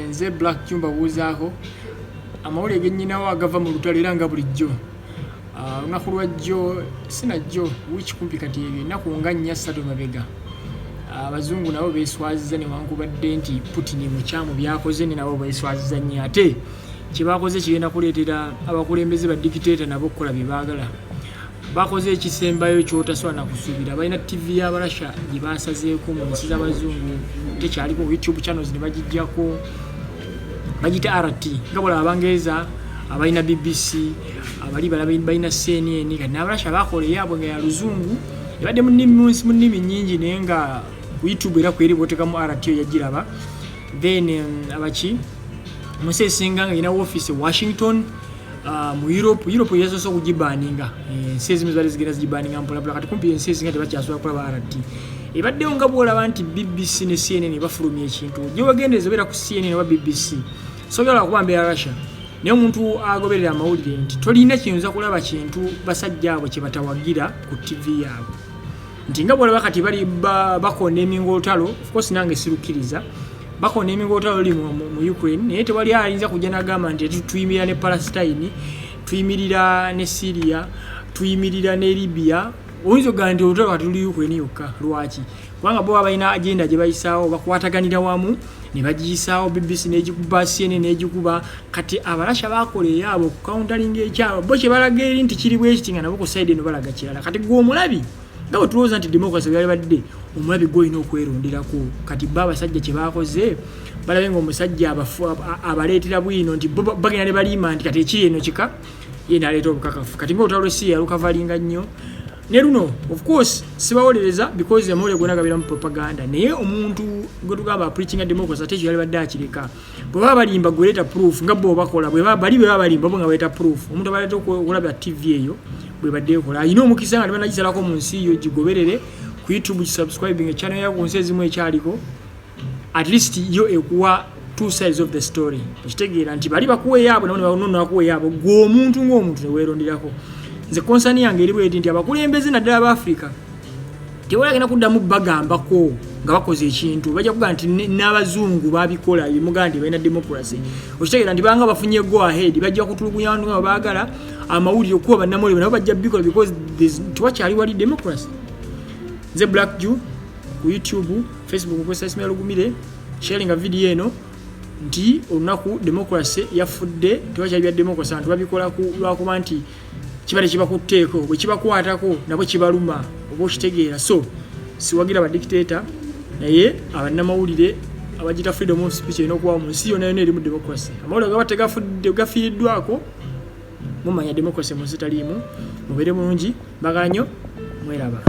nze Black Jumba buuzaako amawulire gennyinawo agava mu lutalo era nga bulijjo olunaku lwajjo sinajjo wiki kumpi kati ennaku nga 4 mabega abazungu nabo beeswaziza newankubadde nti Putin mukyamu byakoze ne nabo beeswaziza nnyo ate kyebakoze kigenda kuleetera abakulembeze ba dikiteeta nabo okukola bye baagala bakoze ekisembayo kyotasobola nakusuubira balina TV y'abalasha gye baasazeeko mu nsi z'abazungu tekyaliko YouTube channels ne bagijjako bagita RT nga bwala abangereza abalina BBC abali balina CNN kati n'abalasha bakola eyabwe nga ya luzungu ebadde mu nnimi nnyingi naye nga ku YouTube era kweri bwotekamu RT yagiraba then abaki munsi esinga nga ina office Washington mu Europe yasoose okugibaninga ensi ezimu zaali zigenda zigibaninga mpolapula kati kumpi ensi ezinga tebakyasobola kulaba RT ebaddewo nga bwolaba nti BBC ne CNN bafulumya ekintu gye wagendereza obeera ku CNN oba BBC sobola kuba mbeera Russia naye omuntu agoberera amawulire nti tolina kiyinza kulaba kintu basajja abo kye batawagira ku TV yaabwe nti nga bwolaba kati bali bakona emingo olutalo of course nange sirukkiriza bakona emingo olutalo luli mu Ukraine naye tewali ayinza kujja n'agamba nti tuyimirira ne Palestine tuyimirira ne Syria tuyimirira ne Libya oyinza okugamba nti olutalo kati luli Ukraine yokka lwaki kubanga bo balina agenda gye bayisaawo bakwataganira wamu ne bagiyisaawo BBC n'egikuba CNN n'egikuba kati abalasha bakola eyaabo ku counterling ekyabo bo kye balaga eri nti kiri bwe kiti nga nabo ku side eno balaga kirala kati gwe omulabi nga bwe tulowooza nti democracy byali badde omulabi gw'olina okweronderako kati bo abasajja kye baakoze balabe ng'omusajja abaleetera bwino nti bagenda ne balima nti kati ekiri eno kika ye n'aleeta obukakafu kati ng'olutalo lw'Syria lukavalinga nnyo ne luno of course sibawolereza because amawulire gonna gabira mu propaganda naye omuntu gwe tugamba preaching democracy ate ekyo yali badde akireka bwe baba balimba gweleeta proof nga bo bakola bwe baba balimba bo nga baleeta proof omuntu abaleeta okulaba TV eyo bwe badde ekola ayina omukisa nga tebanagisalako mu nsi yo gigoberere ku YouTube subscribing channel ya ku nsi ezimu ekyaliko at least yo ekuwa two sides of the story okitegeera nti bali bakuwa eyaabo nabo bakuwa eyaabo gwe omuntu ng'omuntu ne weeronderako nze konsani yange eri bweti nti abakulembeze naddala ba Africa tebalagenda kuddamu bagambako nga bakoze ekintu bajja kugaa nti n'abazungu babikola bimugamba nti balina democracy okitegeera nti banga bafunye go ahead bajja kutulugunya abantu nga baagala amawulire okuba bannamawulire nabo bajja bikola because tewakyali wali democracy nze Black Jew ku YouTube Facebook ku Sasmia Lugumire sharing a video eno nti olunaku democracy yafudde tewakyali bya democracy abantu babikola lwakuba nti kibale kibakuteeko bwe kibakwatako nabo kibaluma oba okitegeera so siwagira ba dictator naye abannamawulire abagita freedom of speech erina okuba mu nsi yonna eri mu democracy amawulire gaba tegafudde gafiiriddwako mumanya democracy mu nsi taliimu mubeere bulungi baganyo mweraba